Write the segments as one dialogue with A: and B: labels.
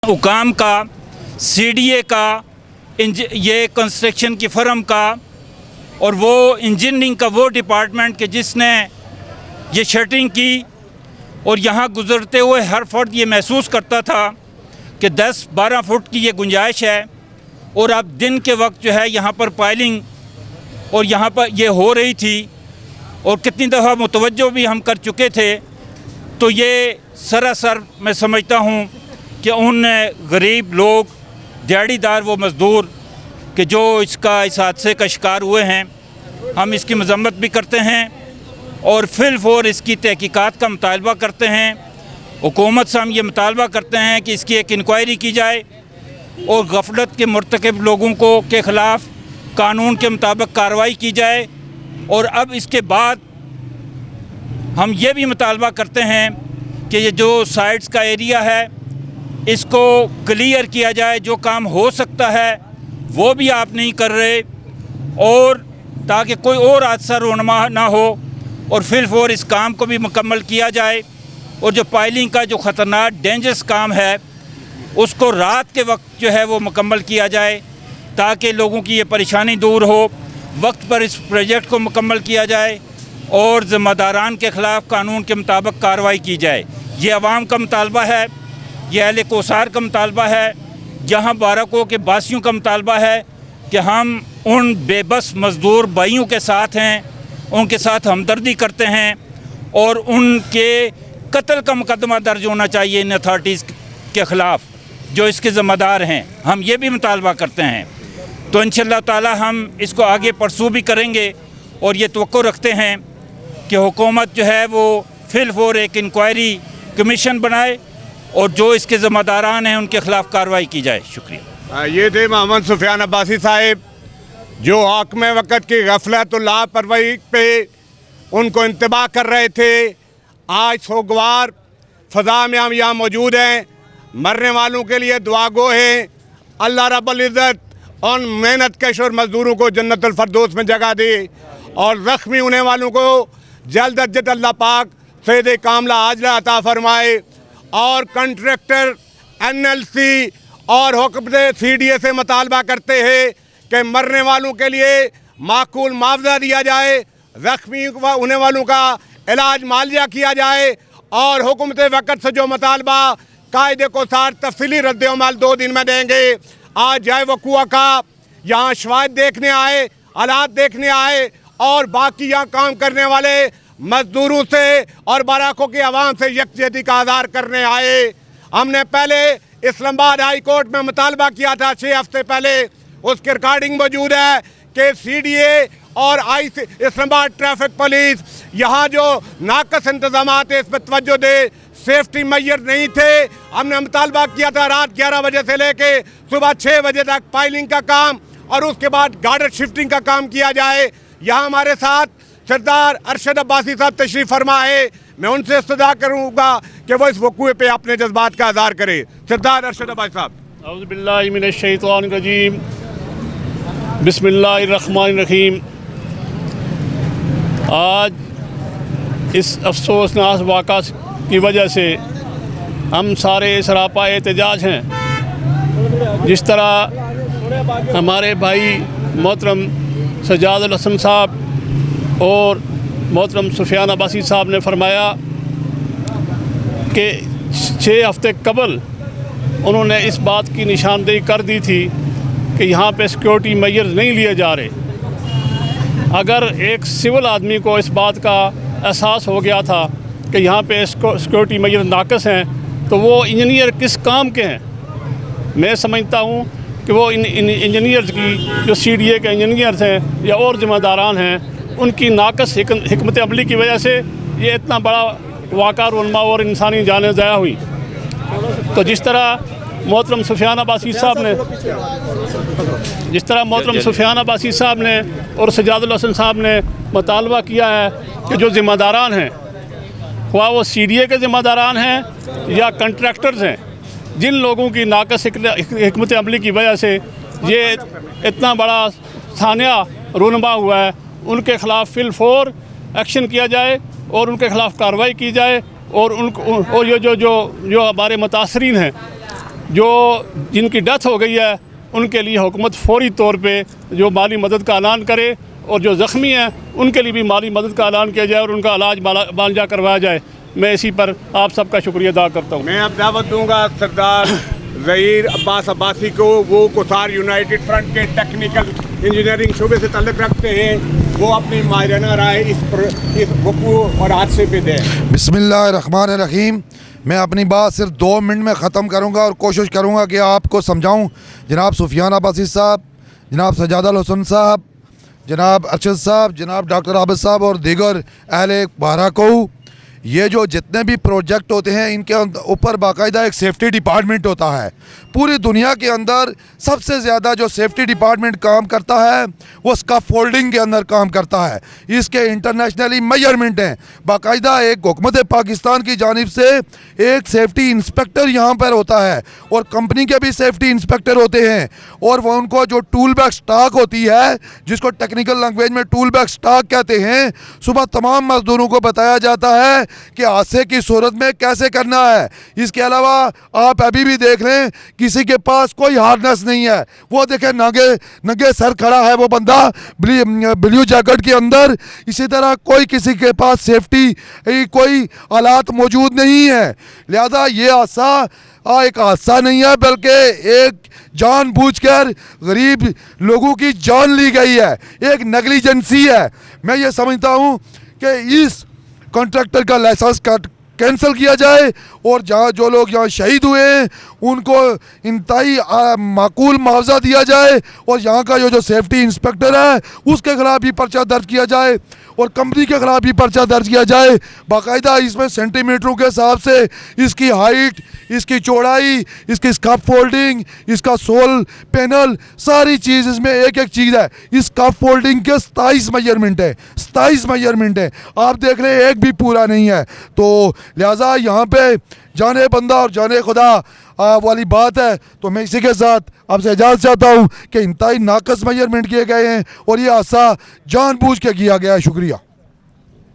A: हुकाम का, सीडीए का, ये कंस्ट्रक्शन की फर्म का और वो इंजीनियरिंग का वो डिपार्टमेंट के जिसने ये शटरिंग की। और यहाँ गुज़रते हुए हर फर्द ये महसूस करता था कि 10-12 फुट की ये गुंजाइश है। और अब दिन के वक्त जो है यहाँ पर पाइलिंग और यहाँ पर ये हो रही थी और कितनी दफ़ा मुतवज्जो भी हम कर चुके थे। तो ये सरासर मैं समझता हूँ कि उन गरीब लोग, दिहाड़ीदार, वो मज़दूर कि जो इस हादसे का शिकार हुए हैं, हम इसकी मज़म्मत भी करते हैं और फिलफौर इसकी तहकीकात का मुतालबा करते हैं। हुकूमत से हम ये मुतालबा करते हैं कि इसकी एक इंक्वायरी की जाए और गफलत के मुर्तकिब लोगों के ख़िलाफ़ कानून के मुताबिक कार्रवाई की जाए। और अब इसके बाद हम ये भी मुतालबा करते हैं कि ये जो साइट्स का एरिया है इसको क्लियर किया जाए। जो काम हो सकता है वो भी आप नहीं कर रहे, और ताकि कोई और हादसा रोनमा ना हो और फिलफौर इस काम को भी मुकम्मल किया जाए। और जो पाइलिंग का जो ख़तरनाक डेंजरस काम है उसको रात के वक्त जो है वो मुकम्मल किया जाए ताकि लोगों की ये परेशानी दूर हो। वक्त पर इस प्रोजेक्ट को मुकम्मल किया जाए और ज़िम्मेदारान के ख़िलाफ़ कानून के मुताबिक कार्रवाई की जाए। ये आवाम का मुतालबा है, ये अहले कोसार का मुतालबा है, जहाँ बारकों के बासियों का मुतालबा है कि हम उन बेबस मज़दूर भाइयों के साथ हैं, उनके साथ हमदर्दी करते हैं और उनके कत्ल का मुकदमा दर्ज होना चाहिए इन अथॉरिटीज़ के ख़िलाफ़ जो इसके ज़िम्मेदार हैं। हम ये भी मुतालबा करते हैं। तो इंशाअल्लाह ताला हम इसको आगे परसू भी करेंगे और ये तवक्को रखते हैं कि हुकूमत जो है वो फिलफौर एक इंक्वायरी कमीशन बनाए और जो इसके ज़िम्मेदारान हैं उनके ख़िलाफ़ कार्रवाई की जाए। शुक्रिया।
B: ये थे मोहम्मद सुफियान अब्बासी साहिब जो हाकिम वक़्त की गफलत और लापरवाही पे उनको इंतबाह कर रहे थे। आज सोगवार फ़ज़ा में हम यहाँ मौजूद हैं। मरने वालों के लिए दुआ गो हैं। अल्लाह रब्बुल इज़्ज़त उन मेहनत कश और मज़दूरों को जन्नतुल फ़िरदौस में जगह दे और ज़ख्मी होने वालों को जल्द अज जल्द अल्लाह पाक सैयद कामला आजला अता फ़रमाए। और कंट्रैक्टर NLC और हुकूमत CDA से मुतालबा करते हैं कि मरने वालों के लिए माकूल मुआवजा दिया जाए, ज़ख्मी होने वालों का इलाज मालिया किया जाए। और हुकूमत वक़्त से जो मुतालबा कायदे को सार तफसीली रद्द-ए-अमल 2 दिन में देंगे। आज जाए वक़ुआ का यहाँ शवाहिद देखने आए, हालात देखने आए और बाकी यहाँ काम करने वाले मज़दूरों से और बाराकों की आवाम से यकजहती का आज़ार करने आए। हमने पहले इस्लामाबाद हाई कोर्ट में मुतालबा किया था 6 हफ्ते पहले, उसकी रिकॉर्डिंग मौजूद है कि CDA और इस्लामाबाद ट्रैफिक पुलिस यहाँ जो नाकस इंतज़ामात है इस पर तवज्जो दे, सेफ्टी मेजर नहीं थे। हमने मुतालबा किया था रात 11 बजे से लेके सुबह 6 बजे तक पाइलिंग का काम और उसके बाद गार्डर शिफ्टिंग का काम किया जाए। यहाँ हमारे साथ सरदार अरशद अब्बासी साहब तशरीफ़ फरमा है। मैं उनसे इस्तदा करूँगा कि वो इस वक़ूए पे अपने जज्बात का इज़हार करें। सरदार अरशद अब्बासी साहब।
C: औज़ु बिल्लाहि मिनश शैतानिर रजीम, बिस्मिल्लाहिर रहमानिर रहीम। आज इस अफसोसनाक वाक़ा की वजह से हम सारे सरापा एहतजाज हैं। जिस तरह हमारे भाई मोहतरम सज्जादुल हसन साहब और मोहतरम सुफियान अब्बासी साहब ने फरमाया कि 6 हफ्ते कबल उन्होंने इस बात की निशानदेही कर दी थी कि यहाँ पे सिक्योरिटी मेजर्स नहीं लिए जा रहे। अगर एक सिविल आदमी को इस बात का एहसास हो गया था कि यहाँ पे सिक्योरिटी मेजर नाकस हैं तो वो इंजीनियर किस काम के हैं। मैं समझता हूँ कि वो इंजीनियर्स की जो CDA के इंजीनियर्स हैं या और ज़िम्मेदारान हैं उनकी नाकस हिकमत अमली की वजह से ये इतना बड़ा वाक़ा रोनमा और इंसानी जानें ज़ाया हुई। तो जिस तरह मोहतरम सुफियान अब्बासी साहब ने और सज्जादुल हसन साहब ने मुतालबा किया है कि जो ज़िम्मेदारान हैं वह वो CDA के ज़िम्मेदारान हैं या कंट्रैक्टर्स हैं, जिन लोगों की नाकस हिकमत अमली की वजह से ये इतना बड़ा सानिया रोनमा हुआ है, उनके ख़िलाफ़ फिलफौर एक्शन किया जाए और उनके ख़िलाफ़ कार्रवाई की जाए। और उनको और ये जो हमारे मुतासरीन हैं जो जिनकी डेथ हो गई है उनके लिए हुकूमत फौरी तौर पे जो माली मदद का ऐलान करे, और जो ज़ख्मी हैं उनके लिए भी माली मदद का ऐलान किया जाए और उनका इलाज मुआवजा करवाया जाए। मैं इसी पर आप सबका शुक्रिया अदा करता हूँ।
B: मैं अब दावत दूंगा सरदार ज़हीर अब्बास अब्बासी को, वो कोसार यूनाइटेड फ्रंट के टेक्निकल इंजीनियरिंग शोबे से ताल्लुक़ रखते हैं, वो अपनी माहिराना राय इस वक़ू और हादसे पे दें।
D: बिस्मिल्लाहिर्रहमानिर्रहीम। मैं अपनी बात सिर्फ 2 मिनट में ख़त्म करूँगा और कोशिश करूँगा कि आपको समझाऊँ। जनाब सुफियान अब्बासी साहब, जनाब सजाद अल हुसैन साहब, जनाब अरशद साहब, जनाब डॉक्टर आबिद साहब और दीगर अहले बारह को, ये जो जितने भी प्रोजेक्ट होते हैं इनके ऊपर बाकायदा एक सेफ्टी डिपार्टमेंट होता है। पूरी दुनिया के अंदर सबसे ज़्यादा जो सेफ्टी डिपार्टमेंट काम करता है वो स्कैफोल्डिंग के अंदर काम करता है। इसके इंटरनेशनली मेजरमेंट हैं। बाकायदा एक हुकूमत पाकिस्तान की जानिब से एक सेफ्टी इंस्पेक्टर यहाँ पर होता है और कंपनी के भी सेफ्टी इंस्पेक्टर होते हैं, और वो उनको जो टूल बैग स्टॉक होती है, जिसको टेक्निकल लैंग्वेज में टूल बैग स्टॉक कहते हैं, सुबह तमाम मजदूरों को बताया जाता है कि हादसे की सूरत में कैसे करना है। इसके अलावा आप अभी भी देख लें, किसी के पास कोई हार्नेस नहीं है, वो देखें नंगे सर खड़ा है वो बंदा ब्लू जैकेट के अंदर। इसी तरह कोई किसी के पास सेफ्टी कोई आलात मौजूद नहीं है। लिहाजा ये हादसा एक हादसा नहीं है, बल्कि एक जानबूझकर गरीब लोगों की जान ली गई है, एक नेग्लिजेंसी है। मैं ये समझता हूँ कि इस कॉन्ट्रैक्टर का लाइसेंस कैंसिल किया जाए और जहाँ जो लोग यहाँ शहीद हुए हैं उनको इंतहाई माकूल मुआवजा दिया जाए, और यहाँ का जो सेफ्टी इंस्पेक्टर है उसके खिलाफ भी पर्चा दर्ज किया जाए और कंपनी के खिलाफ भी पर्चा दर्ज किया जाए। बाकायदा इसमें सेंटीमीटरों के हिसाब से इसकी हाइट, इसकी चौड़ाई, इसकी स्कैफोल्डिंग, इसका सोल पैनल, सारी चीज़ इसमें एक एक चीज़ है। इस स्कैफोल्डिंग के 27 मेजरमेंट है, 27 मेजरमेंट है। आप देख रहे हैं एक भी पूरा नहीं है। तो लिहाजा यहाँ पे जाने बंदा और जाने खुदा वाली बात है। तो मैं इसी के साथ आपसे इजाज़त चाहता हूँ कि इंतहाई नाकस मेजरमेंट किए गए हैं और ये हादसा जानबूझ के किया गया है। शुक्रिया।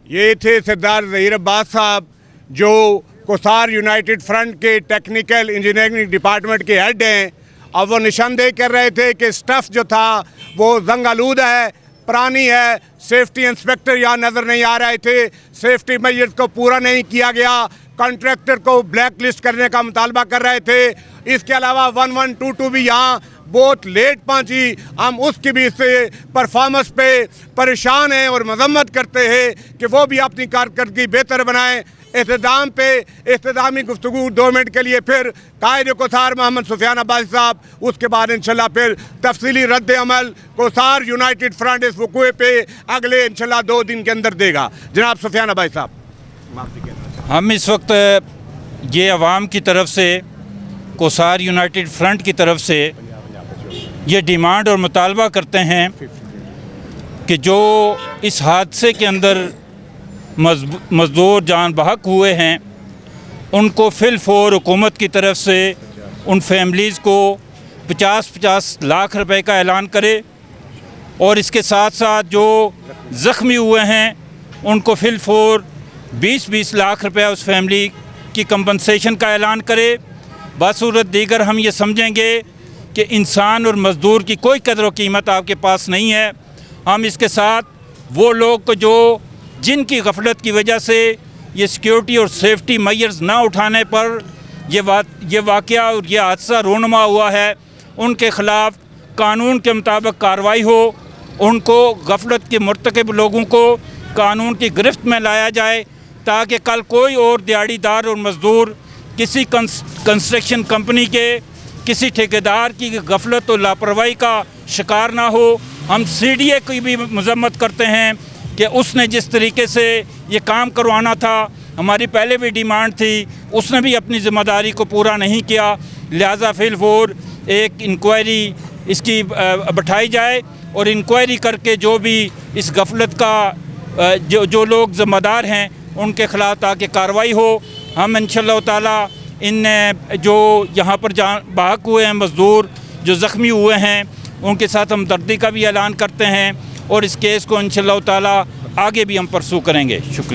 B: ये थे सरदार ज़हीर अब्बास साहब, जो कोसार यूनाइटेड फ्रंट के टेक्निकल इंजीनियरिंग डिपार्टमेंट के हेड हैं। अब वो निशानदेही कर रहे थे कि स्टफ़ जो था वो जंग आलूद है, पुरानी है। सेफ्टी इंस्पेक्टर यहाँ नज़र नहीं आ रहे थे, सेफ्टी मेजर्स को पूरा नहीं किया गया, कॉन्ट्रैक्टर को ब्लैक लिस्ट करने का मुतालबा कर रहे थे। इसके अलावा 1122 भी यहाँ बहुत लेट पहुँची। हम उसकी भी इससे परफॉर्मेंस पे परेशान हैं और मजम्मत करते हैं कि वो भी अपनी कारकर्दगी बेहतर बनाएं। इख्तिताम पे इख्तितामी गुफ्तगू 2 मिनट के लिए फिर कायद कोसार मोहम्मद सुफियान अब्बासी साहब, उसके बाद इंशाल्लाह फिर तफसीली रद्द अमल कोसार यूनाइटेड फ्रंट इस वक़ूए पे अगले इंशाल्लाह 2 दिन के अंदर देगा। जनाब सुफियान अब्बासी साहब,
A: हम इस वक्त ये अवाम की तरफ से, कोसार यूनाइटेड फ्रंट की तरफ से ये डिमांड और मुतालबा करते हैं कि जो इस हादसे के अंदर मज़दूर जान बहक हुए हैं उनको फिलफौर हुकूमत की तरफ से उन फैमिलीज़ को 50-50 लाख रुपए का ऐलान करे, और इसके साथ साथ जो ज़ख्मी हुए हैं उनको फिलफौर 20-20 लाख रुपया उस फैमिली की कंपनसेशन का ऐलान करे। बासूरत दीगर हम ये समझेंगे कि इंसान और मज़दूर की कोई कदर व कीमत आपके पास नहीं है। हम इसके साथ वो लोग जो जिनकी गफलत की वजह से ये सिक्योरिटी और सेफ्टी मेजर्स ना उठाने पर ये वाक़या और ये हादसा रोनुमा हुआ है, उनके ख़िलाफ़ कानून के मुताबिक कार्रवाई हो, उनको गफलत के मुर्तकिब लोगों को कानून की गिरफ्त में लाया जाए, ताकि कल कोई और दिहाड़ीदार और मज़दूर किसी कंस्ट्रक्शन कंपनी के किसी ठेकेदार की गफलत और लापरवाही का शिकार ना हो। हम CDA की भी मजम्मत करते हैं कि उसने जिस तरीके से ये काम करवाना था, हमारी पहले भी डिमांड थी, उसने भी अपनी ज़िम्मेदारी को पूरा नहीं किया। लिहाजा फिलफौर एक इंक्वायरी इसकी बैठाई जाए और इंक्वायरी करके जो भी इस गफलत का जो लोग ज़िम्मेदार हैं उनके ख़िलाफ़ ताकि कार्रवाई हो। हम इंशाअल्लाह ताला इन जो यहाँ पर बहक हुए हैं मज़दूर, जो ज़ख्मी हुए हैं, उनके साथ हमदर्दी का भी ऐलान करते हैं और इस केस को इंशाअल्लाह ताला आगे भी हम परसू करेंगे। शुक्रिया।